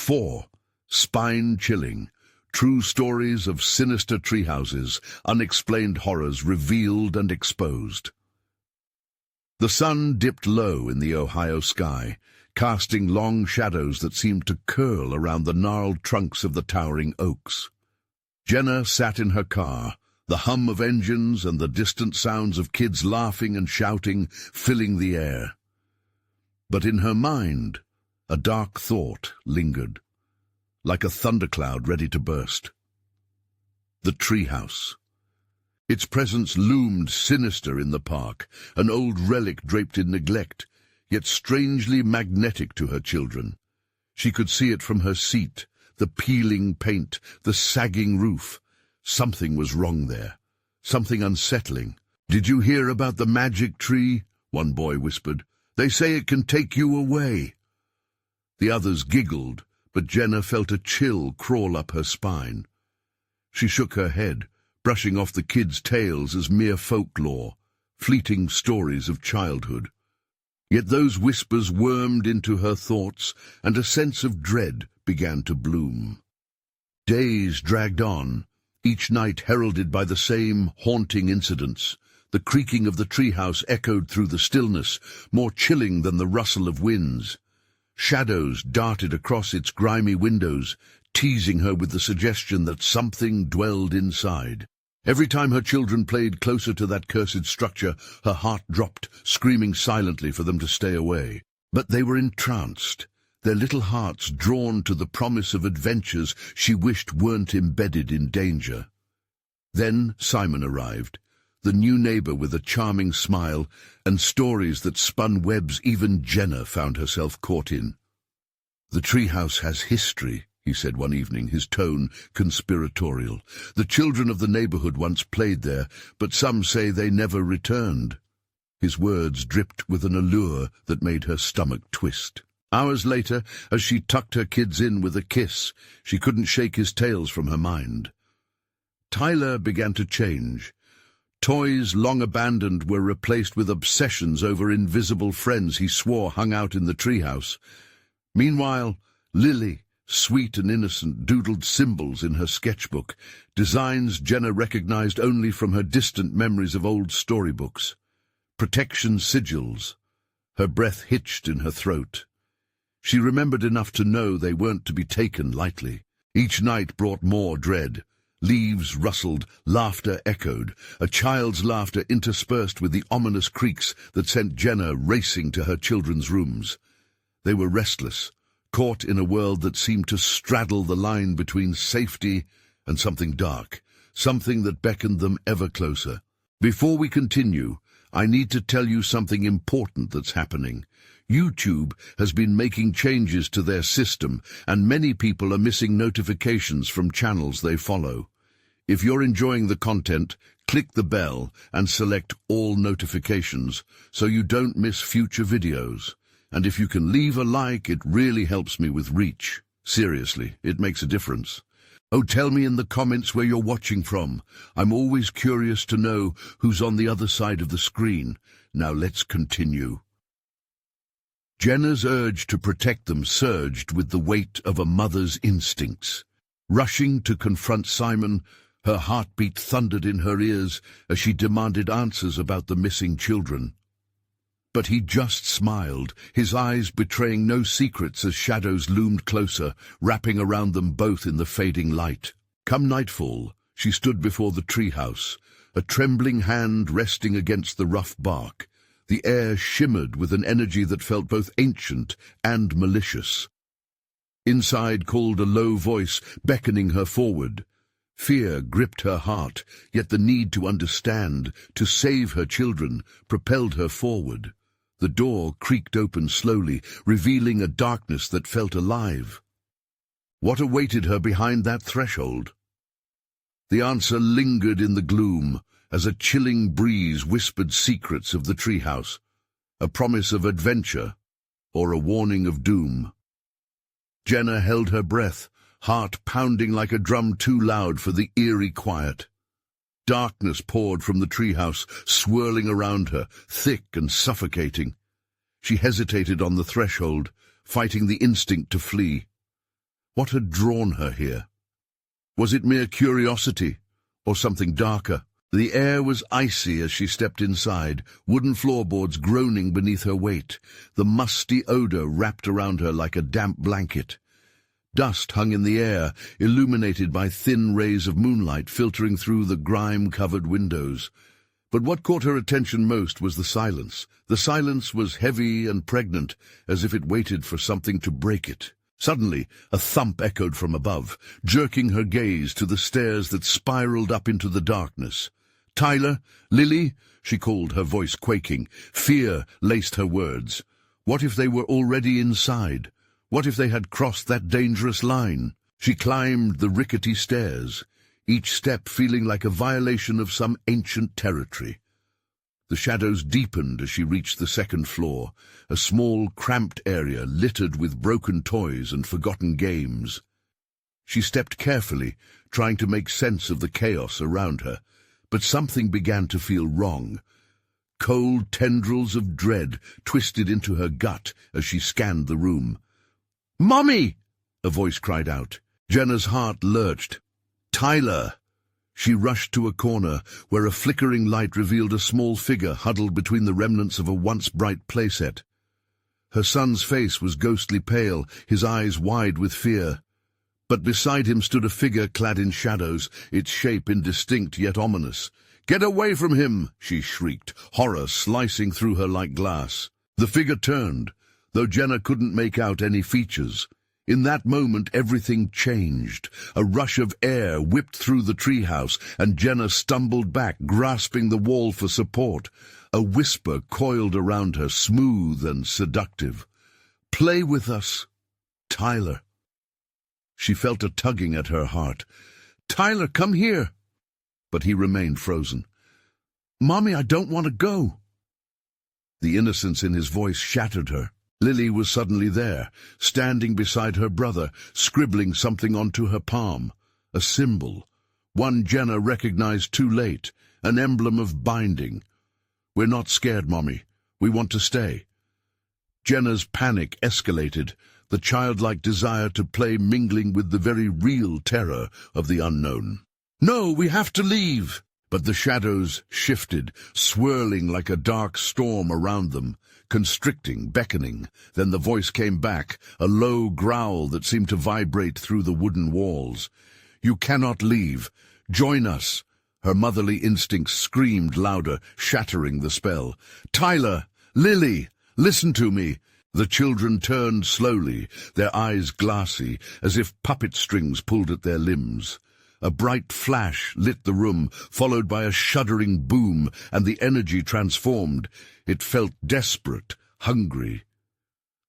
4. Spine-chilling. True stories of sinister treehouses, unexplained horrors revealed and exposed. The sun dipped low in the Ohio sky, casting long shadows that seemed to curl around the gnarled trunks of the towering oaks. Jenna sat in her car, the hum of engines and the distant sounds of kids laughing and shouting filling the air. But in her mind, a dark thought lingered, like a thundercloud ready to burst. The treehouse. Its presence loomed sinister in the park, an old relic draped in neglect, yet strangely magnetic to her children. She could see it from her seat, the peeling paint, the sagging roof. Something was wrong there, something unsettling. "Did you hear about the magic tree?" one boy whispered. "They say it can take you away." The others giggled, but Jenna felt a chill crawl up her spine. She shook her head, brushing off the kids' tales as mere folklore, fleeting stories of childhood. Yet those whispers wormed into her thoughts, and a sense of dread began to bloom. Days dragged on, each night heralded by the same haunting incidents. The creaking of the treehouse echoed through the stillness, more chilling than the rustle of winds. Shadows darted across its grimy windows, teasing her with the suggestion that something dwelled inside. Every time her children played closer to that cursed structure, her heart dropped, screaming silently for them to stay away. But they were entranced, their little hearts drawn to the promise of adventures she wished weren't embedded in danger. Then Simon arrived, the new neighbor with a charming smile and stories that spun webs even Jenna found herself caught in. "The treehouse has history," he said one evening, his tone conspiratorial. "The children of the neighborhood once played there, but some say they never returned." His words dripped with an allure that made her stomach twist. Hours later, as she tucked her kids in with a kiss, she couldn't shake his tales from her mind. Tyler began to change. Toys long abandoned were replaced with obsessions over invisible friends he swore hung out in the treehouse. Meanwhile, Lily, sweet and innocent, doodled symbols in her sketchbook, designs Jenna recognized only from her distant memories of old storybooks. Protection sigils. Her breath hitched in her throat. She remembered enough to know they weren't to be taken lightly. Each night brought more dread. Leaves rustled, laughter echoed, a child's laughter interspersed with the ominous creaks that sent Jenna racing to her children's rooms. They were restless, caught in a world that seemed to straddle the line between safety and something dark, something that beckoned them ever closer. Before we continue, I need to tell you something important that's happening. YouTube has been making changes to their system, and many people are missing notifications from channels they follow. If you're enjoying the content, click the bell and select all notifications so you don't miss future videos. And if you can leave a like, it really helps me with reach. Seriously, it makes a difference. Oh, tell me in the comments where you're watching from. I'm always curious to know who's on the other side of the screen. Now let's continue. Jenna's urge to protect them surged with the weight of a mother's instincts. Rushing to confront Simon, her heartbeat thundered in her ears as she demanded answers about the missing children. But he just smiled, his eyes betraying no secrets as shadows loomed closer, wrapping around them both in the fading light. Come nightfall, she stood before the treehouse, a trembling hand resting against the rough bark. The air shimmered with an energy that felt both ancient and malicious. Inside called a low voice, beckoning her forward. Fear gripped her heart, yet the need to understand, to save her children, propelled her forward. The door creaked open slowly, revealing a darkness that felt alive. What awaited her behind that threshold? The answer lingered in the gloom, as a chilling breeze whispered secrets of the treehouse, a promise of adventure, or a warning of doom. Jenna held her breath, heart pounding like a drum too loud for the eerie quiet. Darkness poured from the treehouse, swirling around her, thick and suffocating. She hesitated on the threshold, fighting the instinct to flee. What had drawn her here? Was it mere curiosity, or something darker? The air was icy as she stepped inside, wooden floorboards groaning beneath her weight, the musty odor wrapped around her like a damp blanket. Dust hung in the air, illuminated by thin rays of moonlight filtering through the grime-covered windows. But what caught her attention most was the silence. The silence was heavy and pregnant, as if it waited for something to break it. Suddenly, a thump echoed from above, jerking her gaze to the stairs that spiraled up into the darkness. "Tyler, Lily," she called, her voice quaking. Fear laced her words. What if they were already inside? What if they had crossed that dangerous line? She climbed the rickety stairs, each step feeling like a violation of some ancient territory. The shadows deepened as she reached the second floor, a small, cramped area littered with broken toys and forgotten games. She stepped carefully, trying to make sense of the chaos around her, but something began to feel wrong. Cold tendrils of dread twisted into her gut as she scanned the room. "Mommy!" a voice cried out. Jenna's heart lurched. "Tyler!" She rushed to a corner where a flickering light revealed a small figure huddled between the remnants of a once bright playset. Her son's face was ghostly pale, his eyes wide with fear. But beside him stood a figure clad in shadows, its shape indistinct yet ominous. "Get away from him!" she shrieked, horror slicing through her like glass. The figure turned, though Jenna couldn't make out any features. In that moment, everything changed. A rush of air whipped through the treehouse, and Jenna stumbled back, grasping the wall for support. A whisper coiled around her, smooth and seductive. "Play with us, Tyler." She felt a tugging at her heart. "Tyler, come here." But he remained frozen. "Mommy, I don't want to go." The innocence in his voice shattered her. Lily was suddenly there, standing beside her brother, scribbling something onto her palm. A symbol, one Jenna recognized too late, an emblem of binding. "We're not scared, Mommy. We want to stay." Jenna's panic escalated, the childlike desire to play mingling with the very real terror of the unknown. "No, we have to leave!" But the shadows shifted, swirling like a dark storm around them, constricting, beckoning. Then the voice came back, a low growl that seemed to vibrate through the wooden walls. "You cannot leave. Join us." Her motherly instincts screamed louder, shattering the spell. "Tyler! Lily! Listen to me!" The children turned slowly, their eyes glassy, as if puppet strings pulled at their limbs. A bright flash lit the room, followed by a shuddering boom, and the energy transformed. It felt desperate, hungry.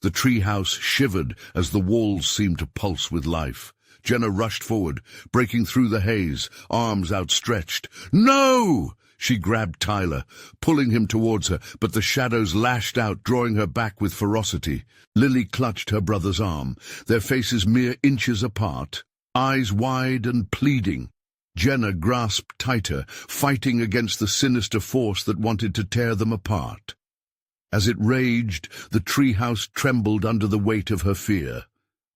The treehouse shivered as the walls seemed to pulse with life. Jenna rushed forward, breaking through the haze, arms outstretched. "No!" She grabbed Tyler, pulling him towards her, but the shadows lashed out, drawing her back with ferocity. Lily clutched her brother's arm, their faces mere inches apart, eyes wide and pleading. Jenna grasped tighter, fighting against the sinister force that wanted to tear them apart. As it raged, the treehouse trembled under the weight of her fear.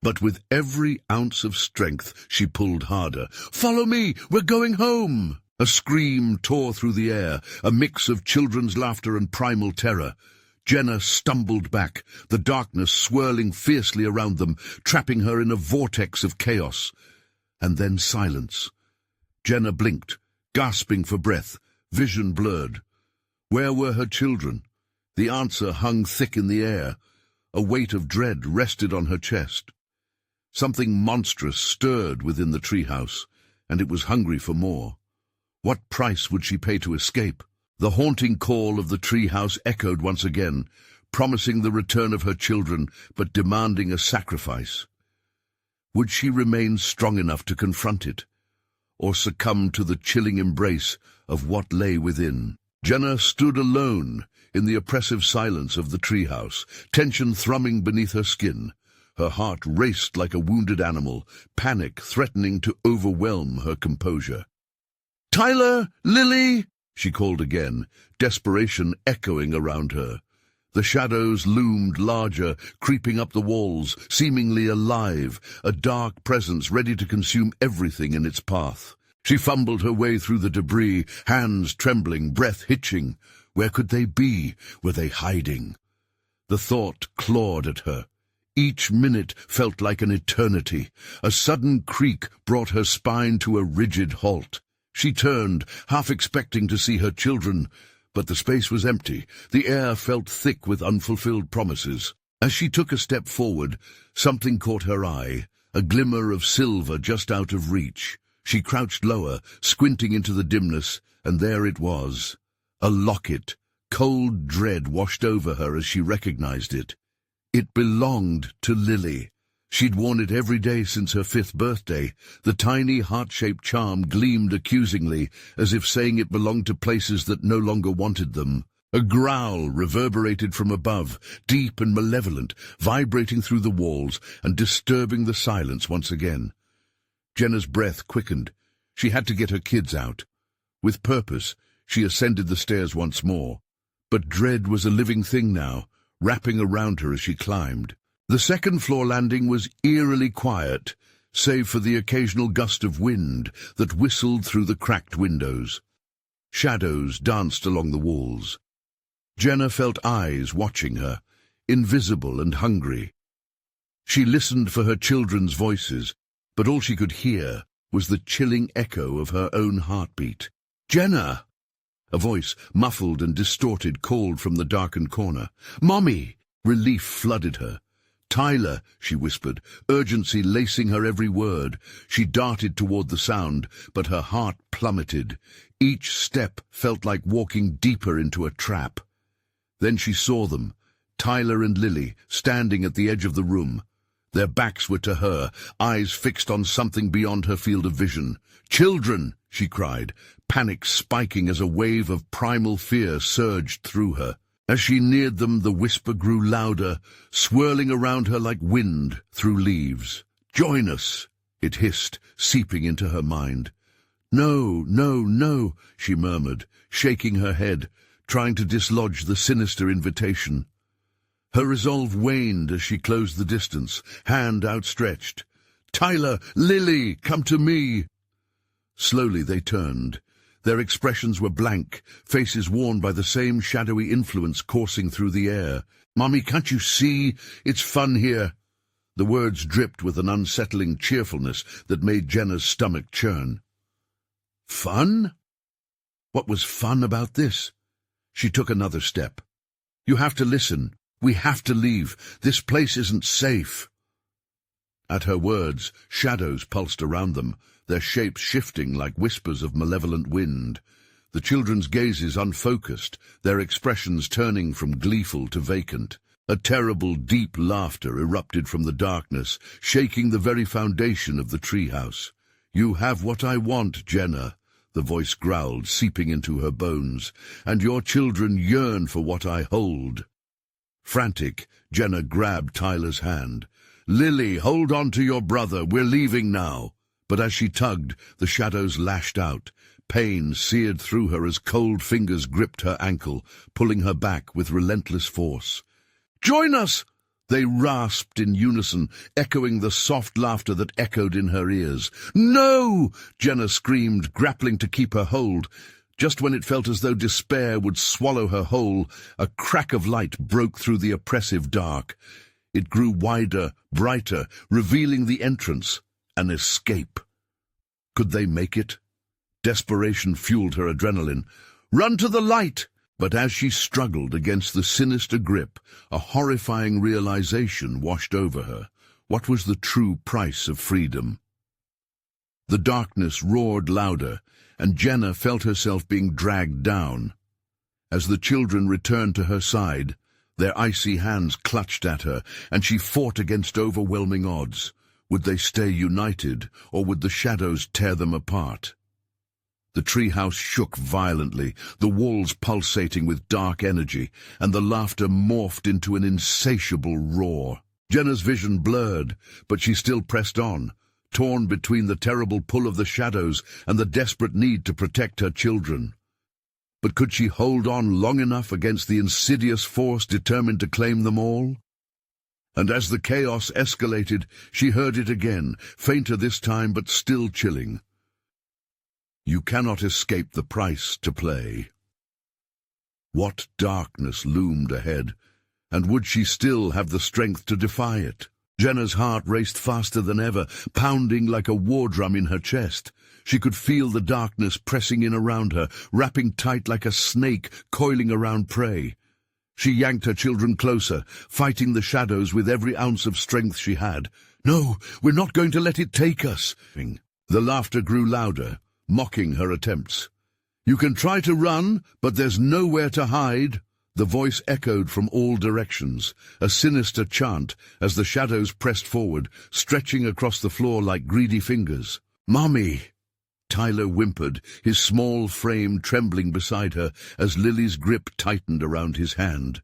But with every ounce of strength, she pulled harder. "Follow me! We're going home!" A scream tore through the air, a mix of children's laughter and primal terror. Jenna stumbled back, the darkness swirling fiercely around them, trapping her in a vortex of chaos. And then silence. Jenna blinked, gasping for breath, vision blurred. Where were her children? The answer hung thick in the air. A weight of dread rested on her chest. Something monstrous stirred within the treehouse, and it was hungry for more. What price would she pay to escape? The haunting call of the treehouse echoed once again, promising the return of her children, but demanding a sacrifice. Would she remain strong enough to confront it, or succumb to the chilling embrace of what lay within? Jenna stood alone in the oppressive silence of the treehouse, tension thrumming beneath her skin. Her heart raced like a wounded animal, panic threatening to overwhelm her composure. "Tyler! Lily!" she called again, desperation echoing around her. The shadows loomed larger, creeping up the walls, seemingly alive, a dark presence ready to consume everything in its path. She fumbled her way through the debris, hands trembling, breath hitching. Where could they be? Were they hiding? The thought clawed at her. Each minute felt like an eternity. A sudden creak brought her spine to a rigid halt. She turned, half expecting to see her children, but the space was empty. The air felt thick with unfulfilled promises. As she took a step forward, something caught her eye, a glimmer of silver just out of reach. She crouched lower, squinting into the dimness, and there it was. A locket. Cold dread washed over her as she recognized it. It belonged to Lily. She'd worn it every day since her 5th birthday. The tiny heart-shaped charm gleamed accusingly, as if saying it belonged to places that no longer wanted them. A growl reverberated from above, deep and malevolent, vibrating through the walls and disturbing the silence once again. Jenna's breath quickened. She had to get her kids out. With purpose, she ascended the stairs once more. But dread was a living thing now, wrapping around her as she climbed. The second-floor landing was eerily quiet, save for the occasional gust of wind that whistled through the cracked windows. Shadows danced along the walls. Jenna felt eyes watching her, invisible and hungry. She listened for her children's voices, but all she could hear was the chilling echo of her own heartbeat. "Jenna!" A voice, muffled and distorted, called from the darkened corner. "Mommy!" Relief flooded her. "Tyler," she whispered, urgency lacing her every word. She darted toward the sound, but her heart plummeted. Each step felt like walking deeper into a trap. Then she saw them, Tyler and Lily, standing at the edge of the room. Their backs were to her, eyes fixed on something beyond her field of vision. "Children!" she cried, panic spiking as a wave of primal fear surged through her. As she neared them, the whisper grew louder, swirling around her like wind through leaves. "Join us!" it hissed, seeping into her mind. "No, no, no," she murmured, shaking her head, trying to dislodge the sinister invitation. Her resolve waned as she closed the distance, hand outstretched. "Tyler, Lily, come to me!" Slowly they turned. Their expressions were blank, faces worn by the same shadowy influence coursing through the air. "Mommy, can't you see? It's fun here." The words dripped with an unsettling cheerfulness that made Jenna's stomach churn. Fun? What was fun about this? She took another step. "You have to listen. We have to leave. This place isn't safe." At her words, shadows pulsed around them, their shapes shifting like whispers of malevolent wind. The children's gazes unfocused, their expressions turning from gleeful to vacant. A terrible, deep laughter erupted from the darkness, shaking the very foundation of the treehouse. "You have what I want, Jenna," the voice growled, seeping into her bones, "and your children yearn for what I hold." Frantic, Jenna grabbed Tyler's hand. "Lily, hold on to your brother. We're leaving now." But as she tugged, the shadows lashed out. Pain seared through her as cold fingers gripped her ankle, pulling her back with relentless force. "Join us!" they rasped in unison, echoing the soft laughter that echoed in her ears. "No!" Jenna screamed, grappling to keep her hold. Just when it felt as though despair would swallow her whole, a crack of light broke through the oppressive dark. It grew wider, brighter, revealing the entrance, an escape. Could they make it? Desperation fueled her adrenaline. "Run to the light!" But as she struggled against the sinister grip, a horrifying realization washed over her. What was the true price of freedom? The darkness roared louder, and Jenna felt herself being dragged down. As the children returned to her side, their icy hands clutched at her, and she fought against overwhelming odds. Would they stay united, or would the shadows tear them apart? The treehouse shook violently, the walls pulsating with dark energy, and the laughter morphed into an insatiable roar. Jenna's vision blurred, but she still pressed on, torn between the terrible pull of the shadows and the desperate need to protect her children. But could she hold on long enough against the insidious force determined to claim them all? And as the chaos escalated, she heard it again, fainter this time but still chilling. You cannot escape the price to play. What darkness loomed ahead, and would she still have the strength to defy it? Jenna's heart raced faster than ever, pounding like a war drum in her chest. She could feel the darkness pressing in around her, wrapping tight like a snake coiling around prey. She yanked her children closer, fighting the shadows with every ounce of strength she had. "No, we're not going to let it take us." The laughter grew louder, mocking her attempts. "You can try to run, but there's nowhere to hide." The voice echoed from all directions, a sinister chant as the shadows pressed forward, stretching across the floor like greedy fingers. "Mommy!" Tyler whimpered, his small frame trembling beside her as Lily's grip tightened around his hand.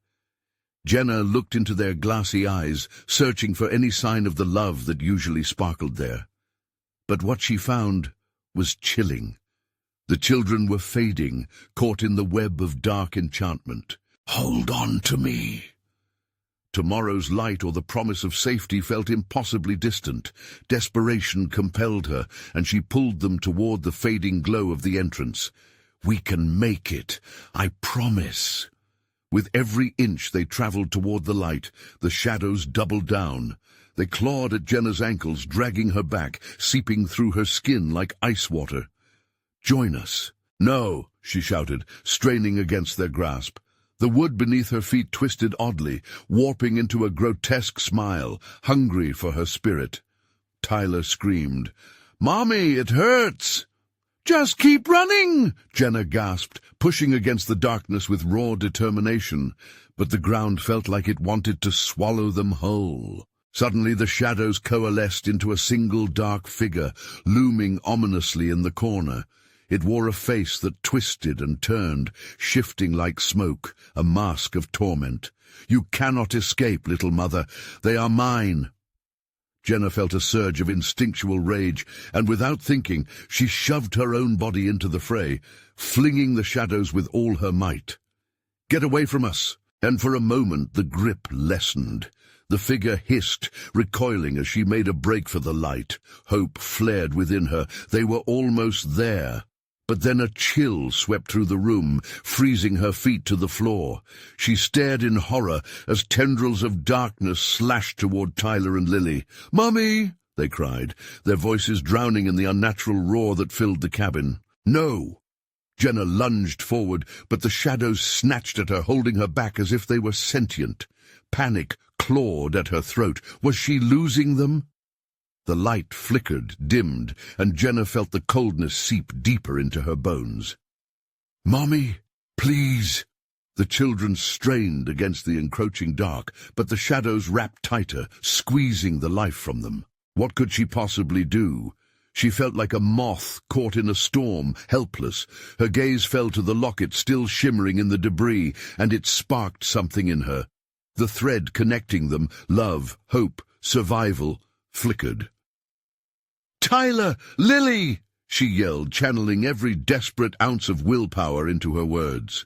Jenna looked into their glassy eyes, searching for any sign of the love that usually sparkled there. But what she found was chilling. The children were fading, caught in the web of dark enchantment. "Hold on to me." Tomorrow's light or the promise of safety felt impossibly distant. Desperation compelled her, and she pulled them toward the fading glow of the entrance. "We can make it, I promise." With every inch they traveled toward the light, the shadows doubled down. They clawed at Jenna's ankles, dragging her back, seeping through her skin like ice water. "Join us." "No," she shouted, straining against their grasp. The wood beneath her feet twisted oddly, warping into a grotesque smile, hungry for her spirit. Tyler screamed, "Mommy, it hurts!" "Just keep running!" Jenna gasped, pushing against the darkness with raw determination, but the ground felt like it wanted to swallow them whole. Suddenly the shadows coalesced into a single dark figure, looming ominously in the corner. It wore a face that twisted and turned, shifting like smoke, a mask of torment. "You cannot escape, little mother. They are mine." Jenna felt a surge of instinctual rage, and without thinking, she shoved her own body into the fray, flinging the shadows with all her might. "Get away from us!" And for a moment the grip lessened. The figure hissed, recoiling as she made a break for the light. Hope flared within her. They were almost there. But then a chill swept through the room, freezing her feet to the floor. She stared in horror as tendrils of darkness slashed toward Tyler and Lily. "Mommy!" they cried, their voices drowning in the unnatural roar that filled the cabin. "No!" Jenna lunged forward, but the shadows snatched at her, holding her back as if they were sentient. Panic clawed at her throat. Was she losing them? The light flickered, dimmed, and Jenna felt the coldness seep deeper into her bones. "Mommy, please!" The children strained against the encroaching dark, but the shadows wrapped tighter, squeezing the life from them. What could she possibly do? She felt like a moth caught in a storm, helpless. Her gaze fell to the locket still shimmering in the debris, and it sparked something in her. The thread connecting them, love, hope, survival, flickered. "Tyler! Lily!" she yelled, channeling every desperate ounce of willpower into her words.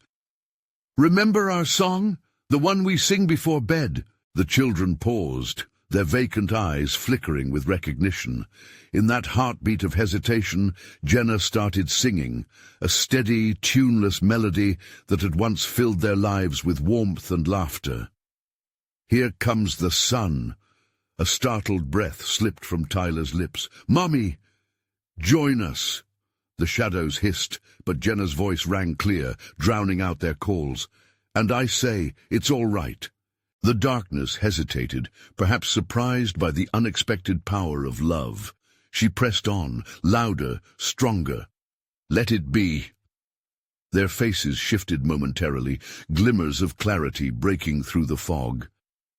"Remember our song? The one we sing before bed?" The children paused, their vacant eyes flickering with recognition. In that heartbeat of hesitation, Jenna started singing, a steady, tuneless melody that had once filled their lives with warmth and laughter. "Here comes the sun." A startled breath slipped from Tyler's lips. "Mommy, join us." The shadows hissed, but Jenna's voice rang clear, drowning out their calls. "And I say, it's all right." The darkness hesitated, perhaps surprised by the unexpected power of love. She pressed on, louder, stronger. "Let it be." Their faces shifted momentarily, glimmers of clarity breaking through the fog.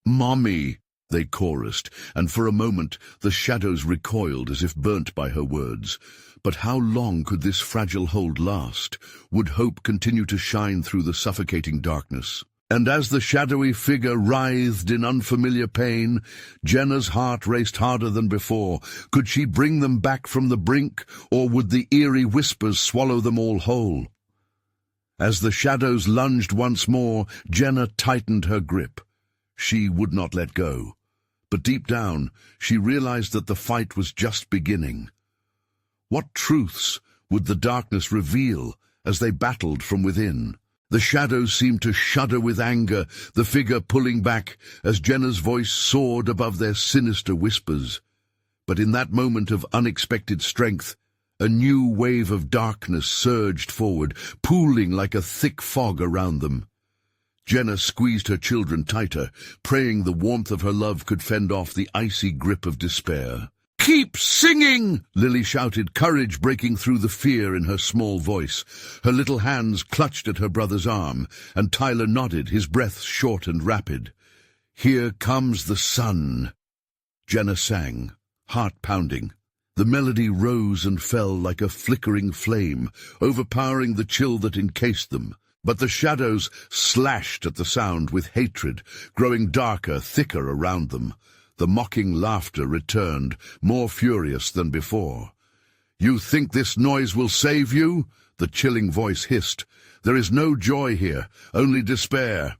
"Mommy!" they chorused, and for a moment the shadows recoiled as if burnt by her words. But how long could this fragile hold last? Would hope continue to shine through the suffocating darkness? And as the shadowy figure writhed in unfamiliar pain, Jenna's heart raced harder than before. Could she bring them back from the brink, or would the eerie whispers swallow them all whole? As the shadows lunged once more, Jenna tightened her grip. She would not let go. But deep down, she realized that the fight was just beginning. What truths would the darkness reveal as they battled from within? The shadows seemed to shudder with anger, the figure pulling back as Jenna's voice soared above their sinister whispers. But in that moment of unexpected strength, a new wave of darkness surged forward, pooling like a thick fog around them. Jenna squeezed her children tighter, praying the warmth of her love could fend off the icy grip of despair. "Keep singing!" Lily shouted, courage breaking through the fear in her small voice. Her little hands clutched at her brother's arm, and Tyler nodded, his breath short and rapid. "Here comes the sun." Jenna sang, heart pounding. The melody rose and fell like a flickering flame, overpowering the chill that encased them. But the shadows slashed at the sound with hatred, growing darker, thicker around them. The mocking laughter returned, more furious than before. "You think this noise will save you?" the chilling voice hissed. "There is no joy here, only despair."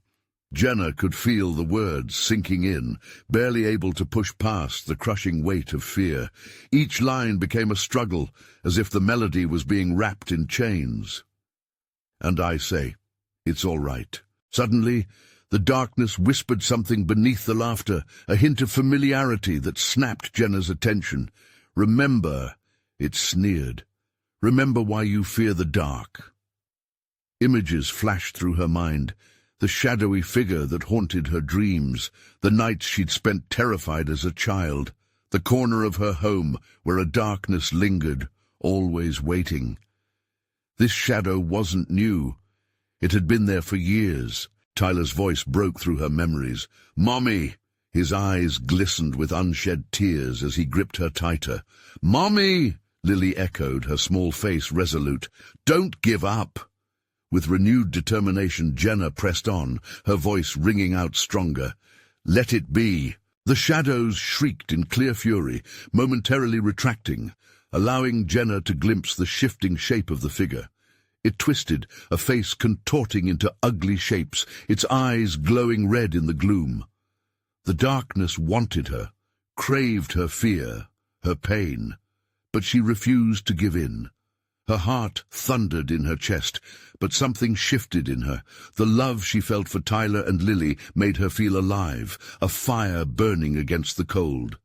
Jenna could feel the words sinking in, barely able to push past the crushing weight of fear. Each line became a struggle, as if the melody was being wrapped in chains. "And I say, it's all right." Suddenly, the darkness whispered something beneath the laughter, a hint of familiarity that snapped Jenna's attention. "Remember," it sneered. "Remember why you fear the dark." Images flashed through her mind, the shadowy figure that haunted her dreams, the nights she'd spent terrified as a child, the corner of her home where a darkness lingered, always waiting. This shadow wasn't new. It had been there for years. Tyler's voice broke through her memories. "Mommy!" His eyes glistened with unshed tears as he gripped her tighter. "Mommy!" Lily echoed, her small face resolute. "Don't give up!" With renewed determination, Jenna pressed on, her voice ringing out stronger. "Let it be!" The shadows shrieked in clear fury, momentarily retracting, allowing Jenna to glimpse the shifting shape of the figure. It twisted, a face contorting into ugly shapes, its eyes glowing red in the gloom. The darkness wanted her, craved her fear, her pain, but she refused to give in. Her heart thundered in her chest, but something shifted in her. The love she felt for Tyler and Lily made her feel alive, a fire burning against the cold.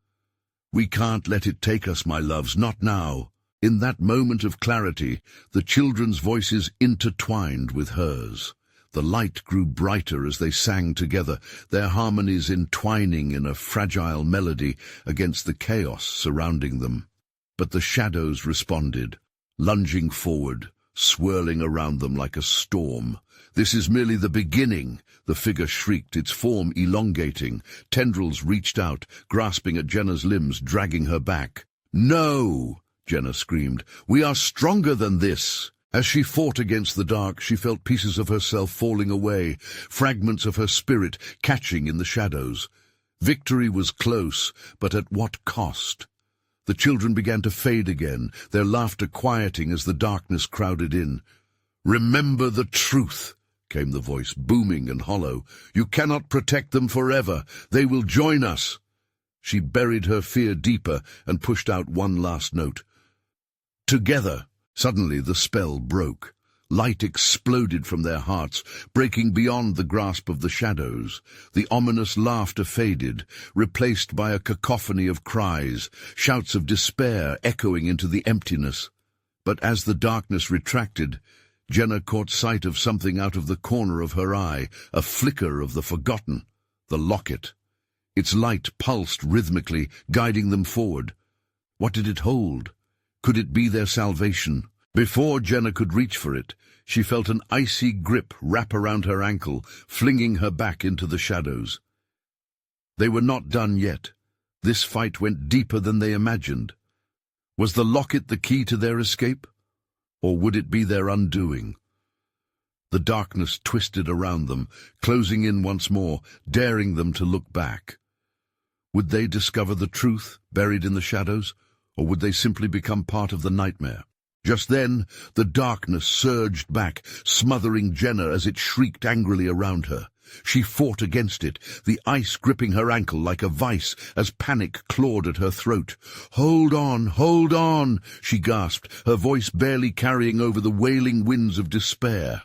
"We can't let it take us, my loves, not now." In that moment of clarity, the children's voices intertwined with hers. The light grew brighter as they sang together, their harmonies entwining in a fragile melody against the chaos surrounding them. But the shadows responded, lunging forward, swirling around them like a storm. "This is merely the beginning," the figure shrieked, its form elongating. Tendrils reached out, grasping at Jenna's limbs, dragging her back. "No!" Jenna screamed. "We are stronger than this." As she fought against the dark, she felt pieces of herself falling away, fragments of her spirit catching in the shadows. Victory was close, but at what cost? The children began to fade again, their laughter quieting as the darkness crowded in. "Remember the truth," came the voice, booming and hollow. "You cannot protect them forever. They will join us." She buried her fear deeper and pushed out one last note. "Together." Suddenly the spell broke. Light exploded from their hearts, breaking beyond the grasp of the shadows. The ominous laughter faded, replaced by a cacophony of cries, shouts of despair echoing into the emptiness. But as the darkness retracted, Jenna caught sight of something out of the corner of her eye, a flicker of the forgotten, the locket. Its light pulsed rhythmically, guiding them forward. What did it hold? Could it be their salvation? Before Jenna could reach for it, she felt an icy grip wrap around her ankle, flinging her back into the shadows. They were not done yet. This fight went deeper than they imagined. Was the locket the key to their escape? Or would it be their undoing? The darkness twisted around them, closing in once more, daring them to look back. Would they discover the truth buried in the shadows, or would they simply become part of the nightmare? Just then, the darkness surged back, smothering Jenna as it shrieked angrily around her. She fought against it, the ice gripping her ankle like a vice as panic clawed at her throat. Hold on, she gasped, her voice barely carrying over the wailing winds of despair.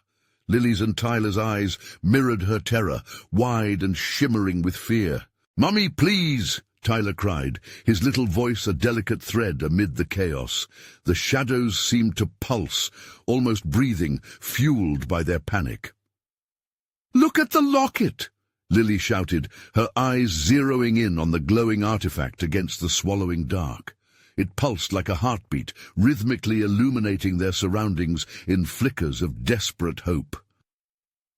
Lily's and Tyler's eyes mirrored her terror, wide and shimmering with fear. "Mummy, please!" Tyler cried, his little voice a delicate thread amid the chaos. The shadows seemed to pulse, almost breathing, fueled by their panic. "Look at the locket!" Lily shouted, her eyes zeroing in on the glowing artifact against the swallowing dark. It pulsed like a heartbeat, rhythmically illuminating their surroundings in flickers of desperate hope.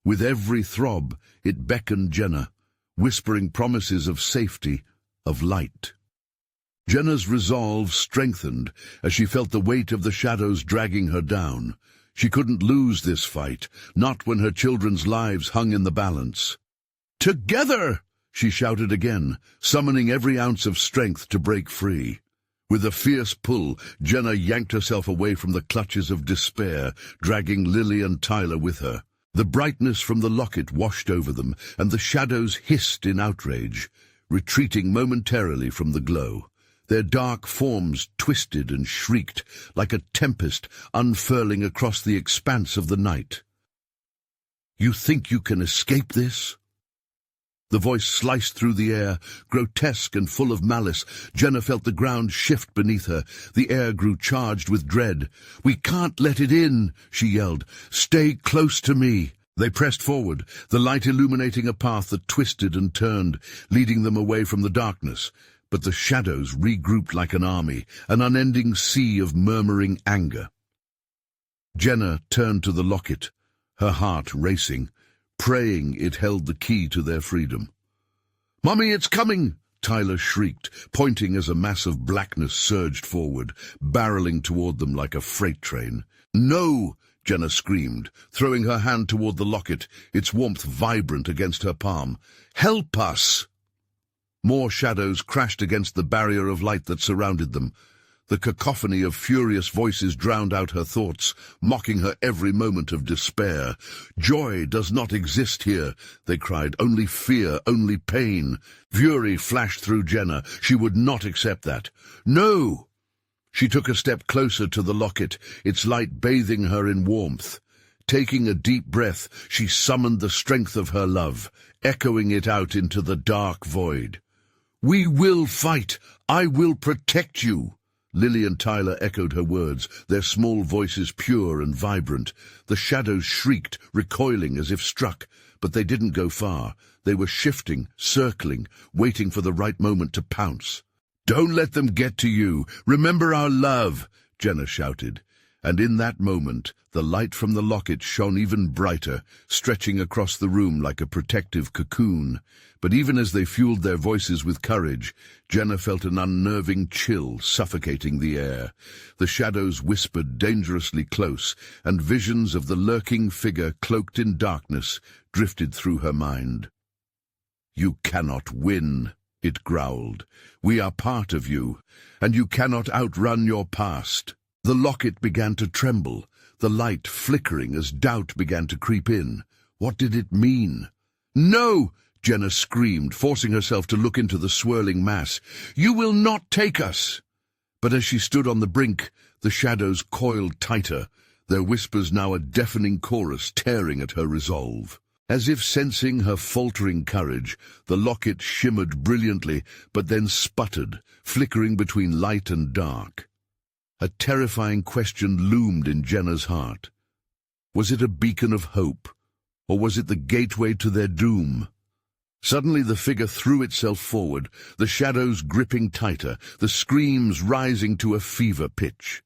With every throb, it beckoned Jenna, whispering promises of safety, of light. Jenna's resolve strengthened as she felt the weight of the shadows dragging her down. She couldn't lose this fight, not when her children's lives hung in the balance. "Together!" she shouted again, summoning every ounce of strength to break free. With a fierce pull, Jenna yanked herself away from the clutches of despair, dragging Lily and Tyler with her. The brightness from the locket washed over them, and the shadows hissed in outrage, retreating momentarily from the glow. Their dark forms twisted and shrieked like a tempest unfurling across the expanse of the night. "You think you can escape this?" The voice sliced through the air, grotesque and full of malice. Jenna felt the ground shift beneath her. The air grew charged with dread. "We can't let it in," she yelled. "Stay close to me." They pressed forward, the light illuminating a path that twisted and turned, leading them away from the darkness. But the shadows regrouped like an army, an unending sea of murmuring anger. Jenna turned to the locket, her heart racing, praying it held the key to their freedom. "Mummy, it's coming!" Tyler shrieked, pointing as a mass of blackness surged forward, barreling toward them like a freight train. "No!" Jenna screamed, throwing her hand toward the locket, its warmth vibrant against her palm. "Help us!" More shadows crashed against the barrier of light that surrounded them. The cacophony of furious voices drowned out her thoughts, mocking her every moment of despair. "Joy does not exist here," they cried. "Only fear, only pain." Fury flashed through Jenna. She would not accept that. "No!" She took a step closer to the locket, its light bathing her in warmth. Taking a deep breath, she summoned the strength of her love, echoing it out into the dark void. "We will fight! I will protect you!" Lily and Tyler echoed her words, their small voices pure and vibrant. The shadows shrieked, recoiling as if struck, but they didn't go far. They were shifting, circling, waiting for the right moment to pounce. "Don't let them get to you! Remember our love!" Jenna shouted. And in that moment, the light from the locket shone even brighter, stretching across the room like a protective cocoon. But even as they fueled their voices with courage, Jenna felt an unnerving chill suffocating the air. The shadows whispered dangerously close, and visions of the lurking figure cloaked in darkness drifted through her mind. "You cannot win," it growled. "We are part of you, and you cannot outrun your past." The locket began to tremble, the light flickering as doubt began to creep in. What did it mean? "No!" Jenna screamed, forcing herself to look into the swirling mass. "You will not take us!" But as she stood on the brink, the shadows coiled tighter, their whispers now a deafening chorus tearing at her resolve. As if sensing her faltering courage, the locket shimmered brilliantly, but then sputtered, flickering between light and dark. A terrifying question loomed in Jenna's heart. Was it a beacon of hope, or was it the gateway to their doom? Suddenly the figure threw itself forward, the shadows gripping tighter, the screams rising to a fever pitch.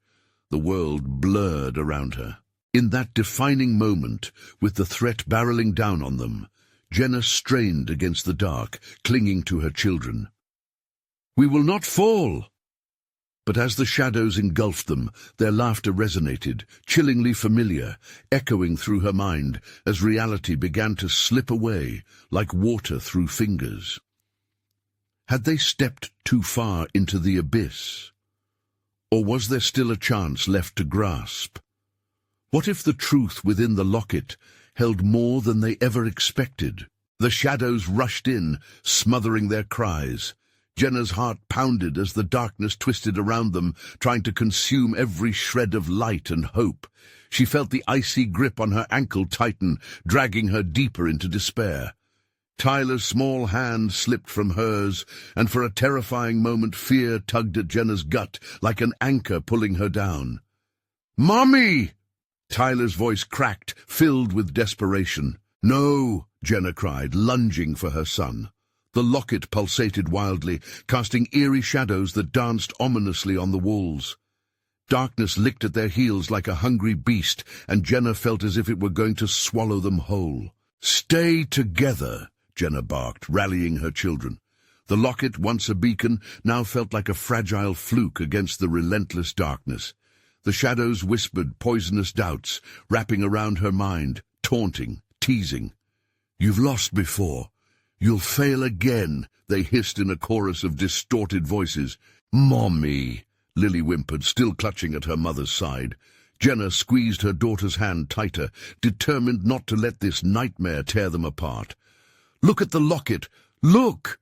The world blurred around her. In that defining moment, with the threat barreling down on them, Jenna strained against the dark, clinging to her children. "We will not fall!" But as the shadows engulfed them, their laughter resonated, chillingly familiar, echoing through her mind as reality began to slip away like water through fingers. Had they stepped too far into the abyss? Or was there still a chance left to grasp? What if the truth within the locket held more than they ever expected? The shadows rushed in, smothering their cries. Jenna's heart pounded as the darkness twisted around them, trying to consume every shred of light and hope. She felt the icy grip on her ankle tighten, dragging her deeper into despair. Tyler's small hand slipped from hers, and for a terrifying moment fear tugged at Jenna's gut like an anchor pulling her down. "Mommy!" Tyler's voice cracked, filled with desperation. "No!" Jenna cried, lunging for her son. The locket pulsated wildly, casting eerie shadows that danced ominously on the walls. Darkness licked at their heels like a hungry beast, and Jenna felt as if it were going to swallow them whole. "Stay together," Jenna barked, rallying her children. The locket, once a beacon, now felt like a fragile fluke against the relentless darkness. The shadows whispered poisonous doubts, wrapping around her mind, taunting, teasing. "You've lost before. You'll fail again," they hissed in a chorus of distorted voices. "Mommy," Lily whimpered, still clutching at her mother's side. Jenna squeezed her daughter's hand tighter, determined not to let this nightmare tear them apart. "Look at the locket! Look!"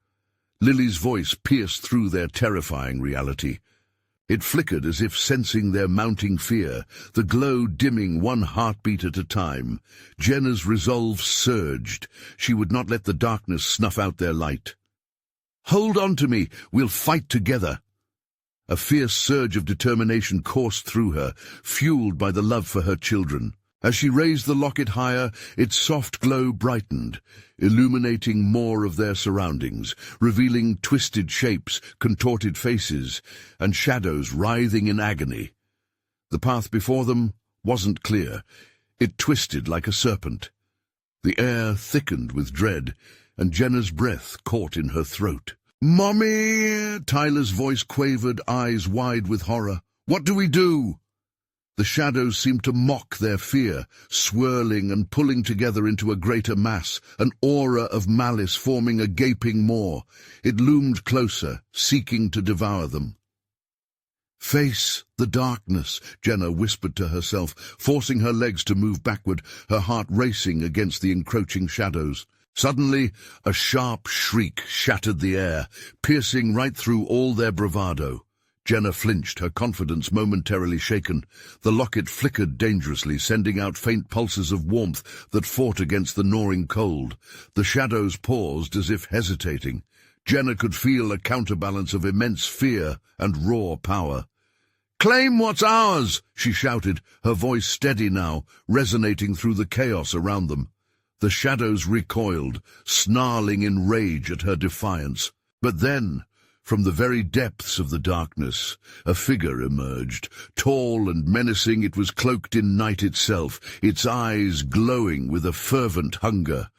Lily's voice pierced through their terrifying reality. It flickered as if sensing their mounting fear, the glow dimming one heartbeat at a time. Jenna's resolve surged. She would not let the darkness snuff out their light. "Hold on to me! We'll fight together!" A fierce surge of determination coursed through her, fueled by the love for her children. As she raised the locket higher, its soft glow brightened, illuminating more of their surroundings, revealing twisted shapes, contorted faces, and shadows writhing in agony. The path before them wasn't clear. It twisted like a serpent. The air thickened with dread, and Jenna's breath caught in her throat. "Mommy!" Tyler's voice quavered, eyes wide with horror. "What do we do?" The shadows seemed to mock their fear, swirling and pulling together into a greater mass, an aura of malice forming a gaping maw. It loomed closer, seeking to devour them. "Face the darkness," Jenna whispered to herself, forcing her legs to move backward, her heart racing against the encroaching shadows. Suddenly, a sharp shriek shattered the air, piercing right through all their bravado. Jenna flinched, her confidence momentarily shaken. The locket flickered dangerously, sending out faint pulses of warmth that fought against the gnawing cold. The shadows paused as if hesitating. Jenna could feel a counterbalance of immense fear and raw power. "Claim what's ours!" she shouted, her voice steady now, resonating through the chaos around them. The shadows recoiled, snarling in rage at her defiance. But then, from the very depths of the darkness, a figure emerged. Tall and menacing, it was cloaked in night itself, its eyes glowing with a fervent hunger.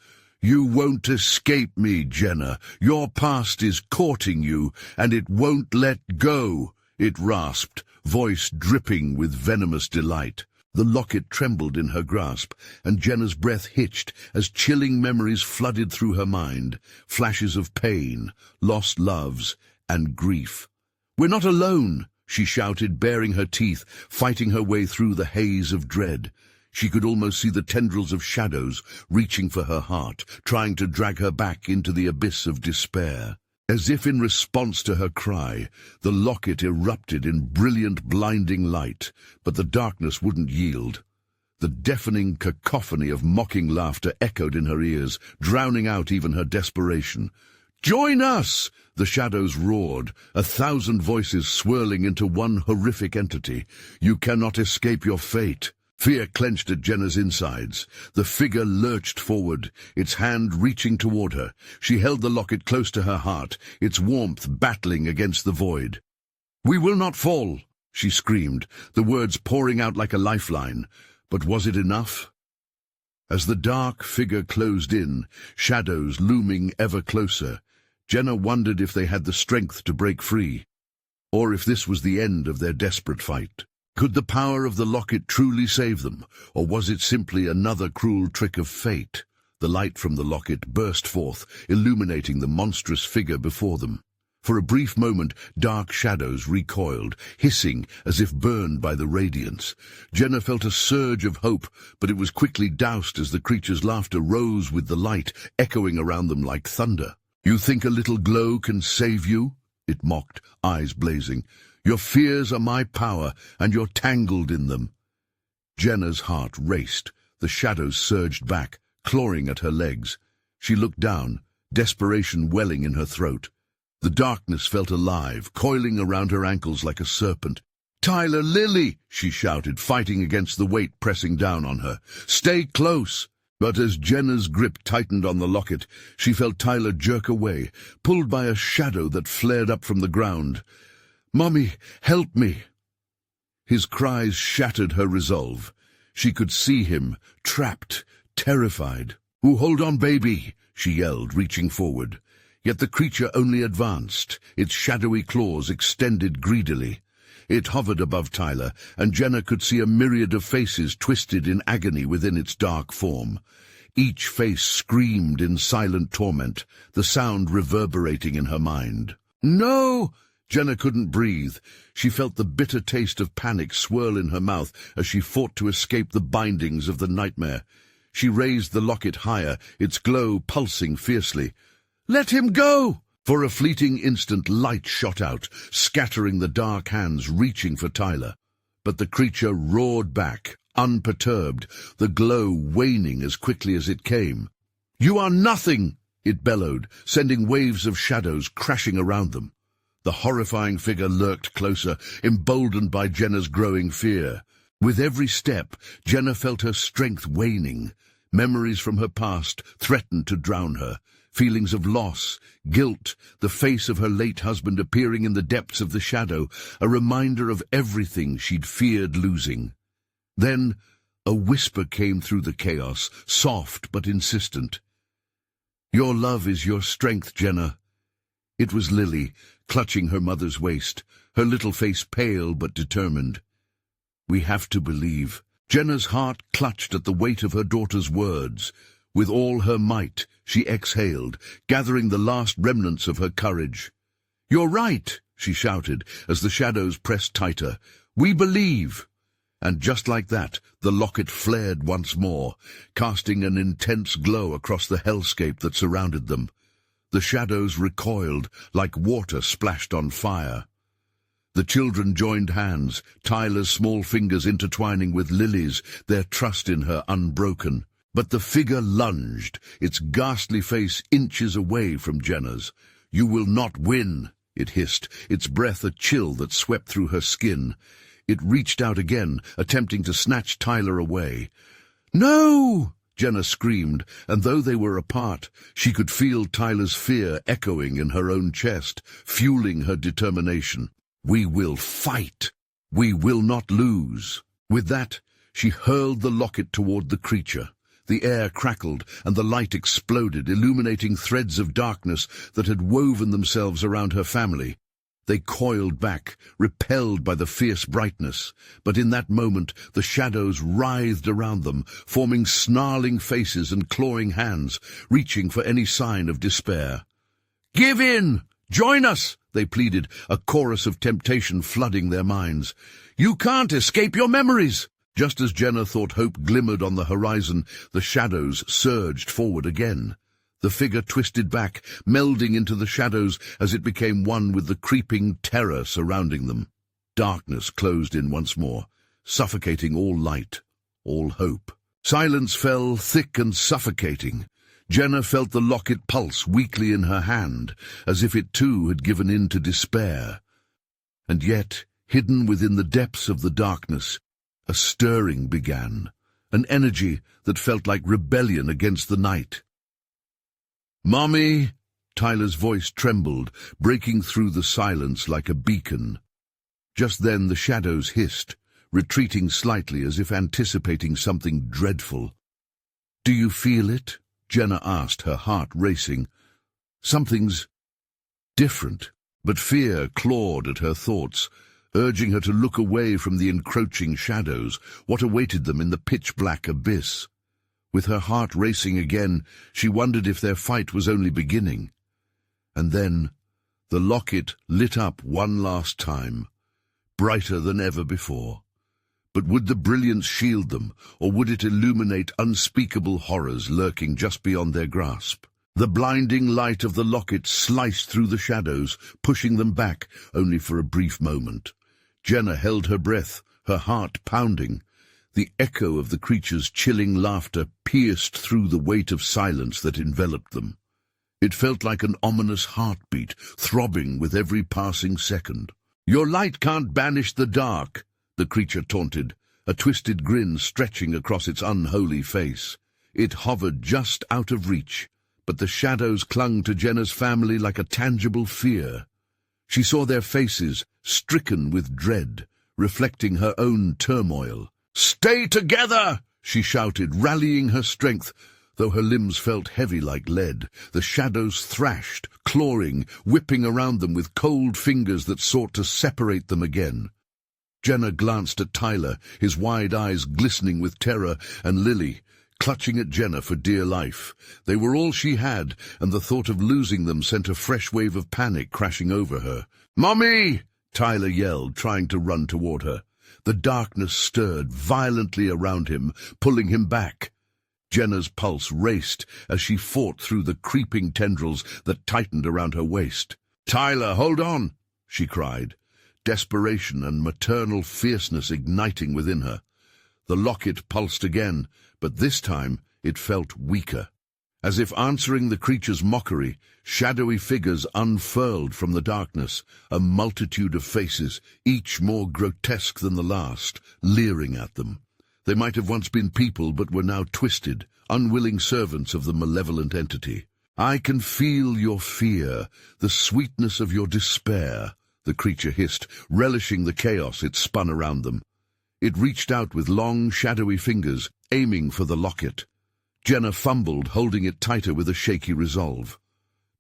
"You won't escape me, Jenna. Your past is courting you, and it won't let go," it rasped, voice dripping with venomous delight. The locket trembled in her grasp, and Jenna's breath hitched as chilling memories flooded through her mind, flashes of pain, lost loves, and grief. "We're not alone," she shouted, baring her teeth, fighting her way through the haze of dread. She could almost see the tendrils of shadows reaching for her heart, trying to drag her back into the abyss of despair. As if in response to her cry, the locket erupted in brilliant, blinding light, but the darkness wouldn't yield. The deafening cacophony of mocking laughter echoed in her ears, drowning out even her desperation. "Join us!" The shadows roared, 1,000 voices swirling into one horrific entity. "You cannot escape your fate." Fear clenched at Jenna's insides. The figure lurched forward, its hand reaching toward her. She held the locket close to her heart, its warmth battling against the void. "We will not fall," she screamed, the words pouring out like a lifeline. But was it enough? As the dark figure closed in, shadows looming ever closer, Jenna wondered if they had the strength to break free, or if this was the end of their desperate fight. Could the power of the locket truly save them, or was it simply another cruel trick of fate? The light from the locket burst forth, illuminating the monstrous figure before them. For a brief moment, dark shadows recoiled, hissing as if burned by the radiance. Jenna felt a surge of hope, but it was quickly doused as the creature's laughter rose with the light, echoing around them like thunder. "You think a little glow can save you?" it mocked, eyes blazing. "Your fears are my power, and you're tangled in them." Jenna's heart raced. The shadows surged back, clawing at her legs. She looked down, desperation welling in her throat. The darkness felt alive, coiling around her ankles like a serpent. "Tyler, Lily!" she shouted, fighting against the weight pressing down on her. "Stay close!" But as Jenna's grip tightened on the locket, she felt Tyler jerk away, pulled by a shadow that flared up from the ground. "Mommy, help me!" His cries shattered her resolve. She could see him, trapped, terrified. "Oh, hold on, baby!" she yelled, reaching forward. Yet the creature only advanced, its shadowy claws extended greedily. It hovered above Tyler, and Jenna could see a myriad of faces twisted in agony within its dark form. Each face screamed in silent torment, the sound reverberating in her mind. "No!" Jenna couldn't breathe. She felt the bitter taste of panic swirl in her mouth as she fought to escape the bindings of the nightmare. She raised the locket higher, its glow pulsing fiercely. "Let him go!" For a fleeting instant, light shot out, scattering the dark hands reaching for Tyler. But the creature roared back, unperturbed, the glow waning as quickly as it came. "You are nothing!" it bellowed, sending waves of shadows crashing around them. The horrifying figure lurked closer, emboldened by Jenna's growing fear. With every step, Jenna felt her strength waning. Memories from her past threatened to drown her. Feelings of loss, guilt, the face of her late husband appearing in the depths of the shadow, a reminder of everything she'd feared losing. Then a whisper came through the chaos, soft but insistent. "Your love is your strength, Jenna." It was Lily, clutching her mother's waist, her little face pale but determined. "We have to believe." Jenna's heart clutched at the weight of her daughter's words. With all her might, she exhaled, gathering the last remnants of her courage. "You're right," she shouted, as the shadows pressed tighter. "We believe." And just like that, the locket flared once more, casting an intense glow across the hellscape that surrounded them. The shadows recoiled, like water splashed on fire. The children joined hands, Tyler's small fingers intertwining with Lily's, their trust in her unbroken. But the figure lunged, its ghastly face inches away from Jenna's. "You will not win," it hissed, its breath a chill that swept through her skin. It reached out again, attempting to snatch Tyler away. "No!" Jenna screamed, and though they were apart, she could feel Tyler's fear echoing in her own chest, fueling her determination. "We will fight. We will not lose." With that, she hurled the locket toward the creature. The air crackled, and the light exploded, illuminating threads of darkness that had woven themselves around her family. They coiled back, repelled by the fierce brightness, but in that moment the shadows writhed around them, forming snarling faces and clawing hands, reaching for any sign of despair. "Give in! Join us!" they pleaded, a chorus of temptation flooding their minds. "You can't escape your memories!" Just as Jenna thought hope glimmered on the horizon, the shadows surged forward again. The figure twisted back, melding into the shadows as it became one with the creeping terror surrounding them. Darkness closed in once more, suffocating all light, all hope. Silence fell thick and suffocating. Jenna felt the locket pulse weakly in her hand, as if it too had given in to despair. And yet, hidden within the depths of the darkness, a stirring began, an energy that felt like rebellion against the night. "Mommy!" Tyler's voice trembled, breaking through the silence like a beacon. Just then the shadows hissed, retreating slightly as if anticipating something dreadful. "Do you feel it?" Jenna asked, her heart racing. "Something's different." But fear clawed at her thoughts, urging her to look away from the encroaching shadows, what awaited them in the pitch-black abyss. With her heart racing again, she wondered if their fight was only beginning. And then The locket lit up one last time, brighter than ever before. But would the brilliance shield them, or would it illuminate unspeakable horrors lurking just beyond their grasp? The blinding light of the locket sliced through the shadows, pushing them back, only for a brief moment. Jenna held her breath, her heart pounding. The echo of the creature's chilling laughter pierced through the weight of silence that enveloped them. It felt like an ominous heartbeat, throbbing with every passing second. "Your light can't banish the dark," the creature taunted, a twisted grin stretching across its unholy face. It hovered just out of reach, but the shadows clung to Jenna's family like a tangible fear. She saw their faces, stricken with dread, reflecting her own turmoil. "Stay together!" she shouted, rallying her strength. Though her limbs felt heavy like lead, the shadows thrashed, clawing, whipping around them with cold fingers that sought to separate them again. Jenna glanced at Tyler, his wide eyes glistening with terror, and Lily, clutching at Jenna for dear life. They were all she had, and the thought of losing them sent a fresh wave of panic crashing over her. "Mommy!" Tyler yelled, trying to run toward her. The darkness stirred violently around him, pulling him back. Jenna's pulse raced as she fought through the creeping tendrils that tightened around her waist. "Tyler, hold on!" she cried, desperation and maternal fierceness igniting within her. The locket pulsed again, but this time it felt weaker. As if answering the creature's mockery, shadowy figures unfurled from the darkness, a multitude of faces, each more grotesque than the last, leering at them. They might have once been people, but were now twisted, unwilling servants of the malevolent entity. "I can feel your fear, the sweetness of your despair," the creature hissed, relishing the chaos it spun around them. It reached out with long, shadowy fingers, aiming for the locket. Jenna fumbled, holding it tighter with a shaky resolve.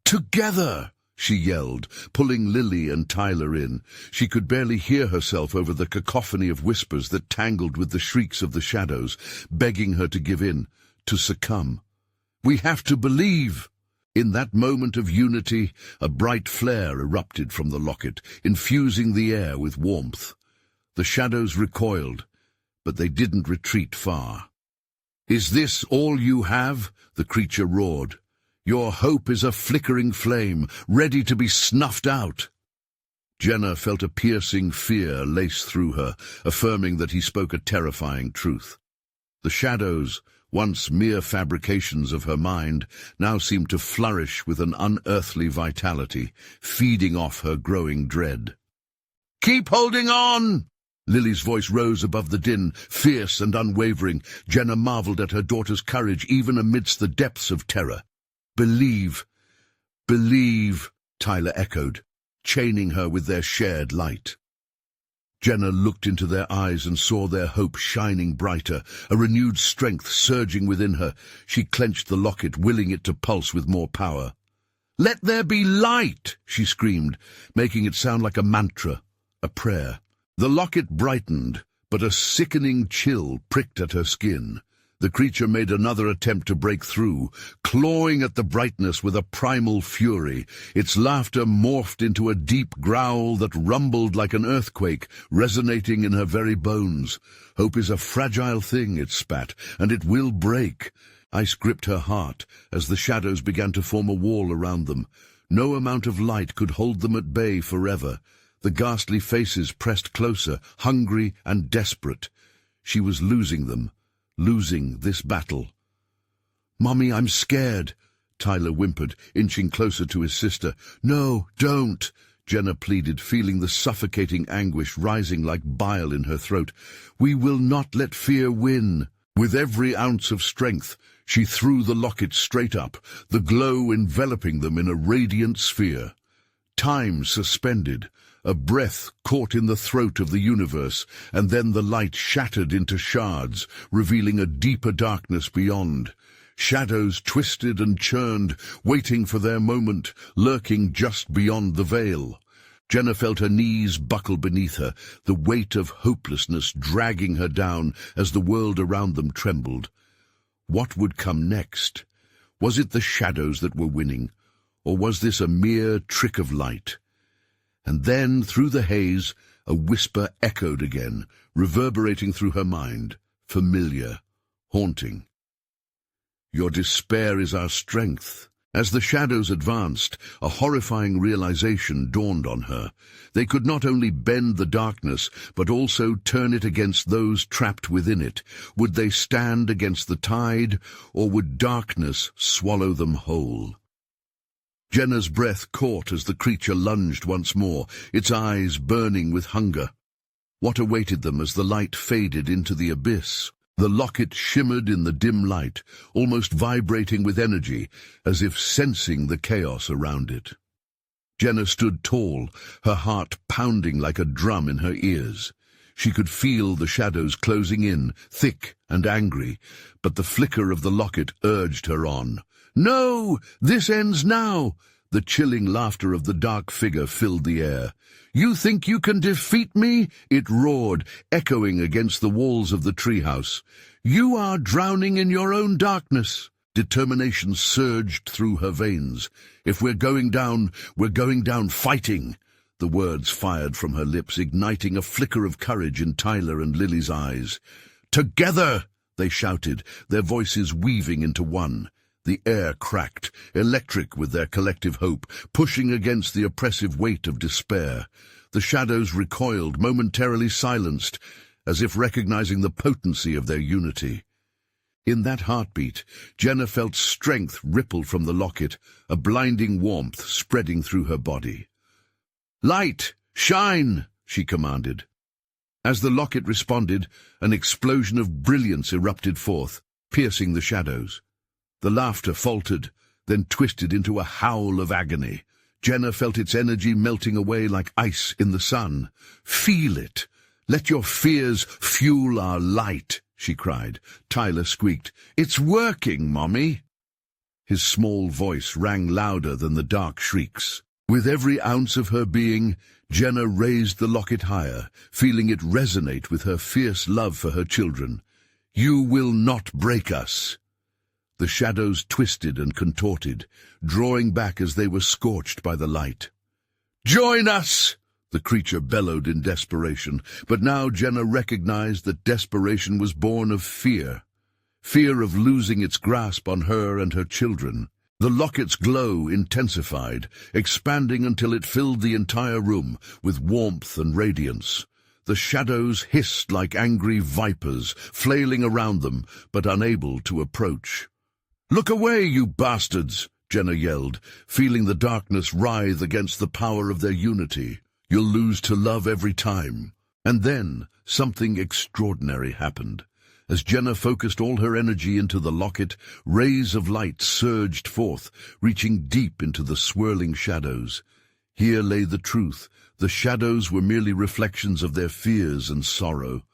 "Together!" she yelled, pulling Lily and Tyler in. She could barely hear herself over the cacophony of whispers that tangled with the shrieks of the shadows, begging her to give in, to succumb. "We have to believe!" In that moment of unity, a bright flare erupted from the locket, infusing the air with warmth. The shadows recoiled, but they didn't retreat far. "Is this all you have?" the creature roared. "Your hope is a flickering flame, ready to be snuffed out." Jenna felt a piercing fear lace through her, affirming that he spoke a terrifying truth. The shadows, once mere fabrications of her mind, now seemed to flourish with an unearthly vitality, feeding off her growing dread. "Keep holding on!" Lily's voice rose above the din, fierce and unwavering. Jenna marveled at her daughter's courage even amidst the depths of terror. "Believe, believe," Tyler echoed, chaining her with their shared light. Jenna looked into their eyes and saw their hope shining brighter, a renewed strength surging within her. She clenched the locket, willing it to pulse with more power. "Let there be light!" she screamed, making it sound like a mantra, a prayer. The locket brightened, but a sickening chill pricked at her skin. The creature made another attempt to break through, clawing at the brightness with a primal fury. Its laughter morphed into a deep growl that rumbled like an earthquake, resonating in her very bones. "Hope is a fragile thing," it spat, "and it will break." Ice gripped her heart as the shadows began to form a wall around them. No amount of light could hold them at bay forever. The ghastly faces pressed closer, hungry and desperate. She was losing them, losing this battle. "Mommy, I'm scared," Tyler whimpered, inching closer to his sister. "No, don't," Jenna pleaded, feeling the suffocating anguish rising like bile in her throat. "We will not let fear win." With every ounce of strength, she threw the locket straight up, the glow enveloping them in a radiant sphere. Time suspended. A breath caught in the throat of the universe, and then the light shattered into shards, revealing a deeper darkness beyond. Shadows twisted and churned, waiting for their moment, lurking just beyond the veil. Jenna felt her knees buckle beneath her, the weight of hopelessness dragging her down as the world around them trembled. What would come next? Was it the shadows that were winning, or was this a mere trick of light? And then, through the haze, a whisper echoed again, reverberating through her mind, familiar, haunting. "Your despair is our strength." As the shadows advanced, a horrifying realization dawned on her. They could not only bend the darkness, but also turn it against those trapped within it. Would they stand against the tide, or would darkness swallow them whole? Jenna's breath caught as the creature lunged once more, its eyes burning with hunger. What awaited them as the light faded into the abyss? The locket shimmered in the dim light, almost vibrating with energy, as if sensing the chaos around it. Jenna stood tall, her heart pounding like a drum in her ears. She could feel the shadows closing in, thick and angry, but the flicker of the locket urged her on. "No! This ends now!" The chilling laughter of the dark figure filled the air. "You think you can defeat me?" it roared, echoing against the walls of the treehouse. "You are drowning in your own darkness." Determination surged through her veins. "If we're going down fighting." The words fired from her lips, igniting a flicker of courage in Tyler and Lily's eyes. "Together!" they shouted, their voices weaving into one. The air cracked, electric with their collective hope, pushing against the oppressive weight of despair. The shadows recoiled, momentarily silenced, as if recognizing the potency of their unity. In that heartbeat, Jenna felt strength ripple from the locket, a blinding warmth spreading through her body. "Light! Shine!" she commanded. As the locket responded, an explosion of brilliance erupted forth, piercing the shadows. The laughter faltered, then twisted into a howl of agony. Jenna felt its energy melting away like ice in the sun. "Feel it! Let your fears fuel our light!" she cried. Tyler squeaked, "It's working, Mommy!" His small voice rang louder than the dark shrieks. With every ounce of her being, Jenna raised the locket higher, feeling it resonate with her fierce love for her children. "You will not break us!" The shadows twisted and contorted, drawing back as they were scorched by the light. "Join us!" the creature bellowed in desperation, but now Jenna recognized that desperation was born of fear. Fear of losing its grasp on her and her children. The locket's glow intensified, expanding until it filled the entire room with warmth and radiance. The shadows hissed like angry vipers, flailing around them, but unable to approach. "Look away, you bastards!" Jenna yelled, feeling the darkness writhe against the power of their unity. "You'll lose to love every time." And then something extraordinary happened. As Jenna focused all her energy into the locket, rays of light surged forth, reaching deep into the swirling shadows. Here lay the truth. The shadows were merely reflections of their fears and sorrow.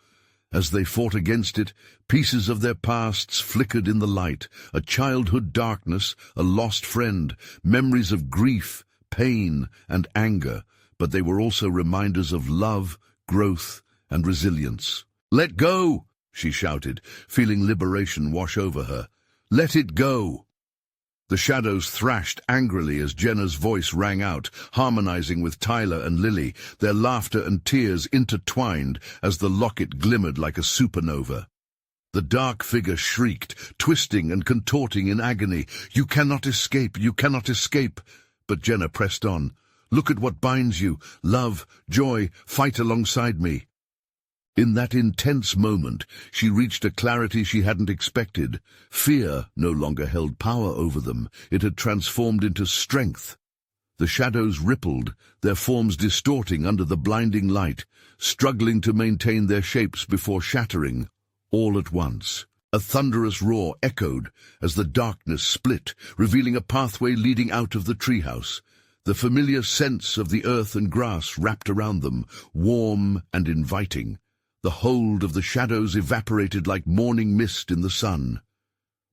As they fought against it, pieces of their pasts flickered in the light, a childhood darkness, a lost friend, memories of grief, pain, and anger, but they were also reminders of love, growth, and resilience. "Let go!" she shouted, feeling liberation wash over her. "Let it go!" The shadows thrashed angrily as Jenna's voice rang out, harmonizing with Tyler and Lily, their laughter and tears intertwined as the locket glimmered like a supernova. The dark figure shrieked, twisting and contorting in agony. "You cannot escape! You cannot escape!" But Jenna pressed on. "Look at what binds you. Love, joy, fight alongside me." In that intense moment, she reached a clarity she hadn't expected. Fear no longer held power over them. It had transformed into strength. The shadows rippled, their forms distorting under the blinding light, struggling to maintain their shapes before shattering. All at once, a thunderous roar echoed as the darkness split, revealing a pathway leading out of the treehouse. The familiar scents of the earth and grass wrapped around them, warm and inviting. The hold of the shadows evaporated like morning mist in the sun.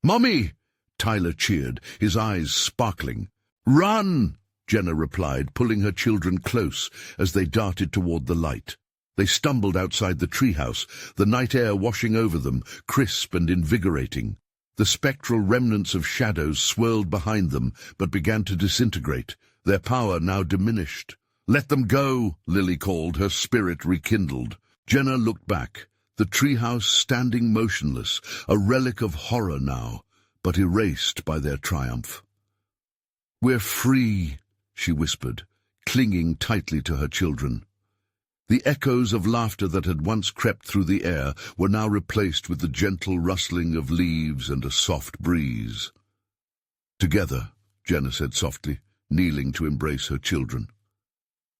"Mommy!" Tyler cheered, his eyes sparkling. "Run!" Jenna replied, pulling her children close as they darted toward the light. They stumbled outside the treehouse, the night air washing over them, crisp and invigorating. The spectral remnants of shadows swirled behind them, but began to disintegrate, their power now diminished. "Let them go," Lily called, her spirit rekindled. Jenna looked back, the treehouse standing motionless, a relic of horror now, but erased by their triumph. "We're free," she whispered, clinging tightly to her children. The echoes of laughter that had once crept through the air were now replaced with the gentle rustling of leaves and a soft breeze. "Together," Jenna said softly, kneeling to embrace her children.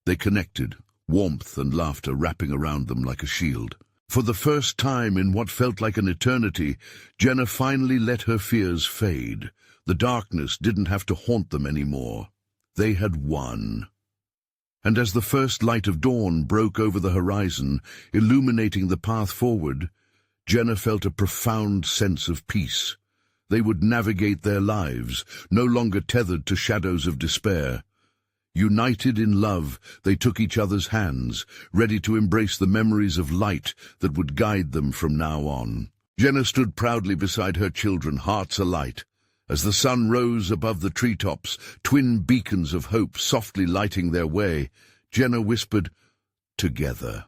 They connected, warmth and laughter wrapping around them like a shield. For the first time in what felt like an eternity, Jenna finally let her fears fade. The darkness didn't have to haunt them anymore. They had won. And as the first light of dawn broke over the horizon, illuminating the path forward, Jenna felt a profound sense of peace. They would navigate their lives, no longer tethered to shadows of despair. United in love, they took each other's hands, ready to embrace the memories of light that would guide them from now on. Jenna stood proudly beside her children, hearts alight. As the sun rose above the treetops, twin beacons of hope softly lighting their way, Jenna whispered, "Together,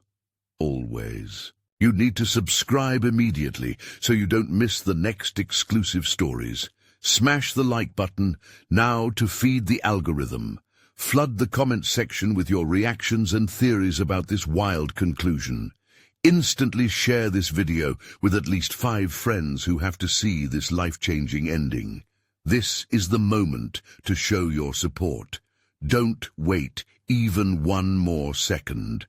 always." You need to subscribe immediately so you don't miss the next exclusive stories. Smash the like button now to feed the algorithm. Flood the comments section with your reactions and theories about this wild conclusion. Instantly share this video with at least 5 friends who have to see this life-changing ending. This is the moment to show your support. Don't wait even one more second.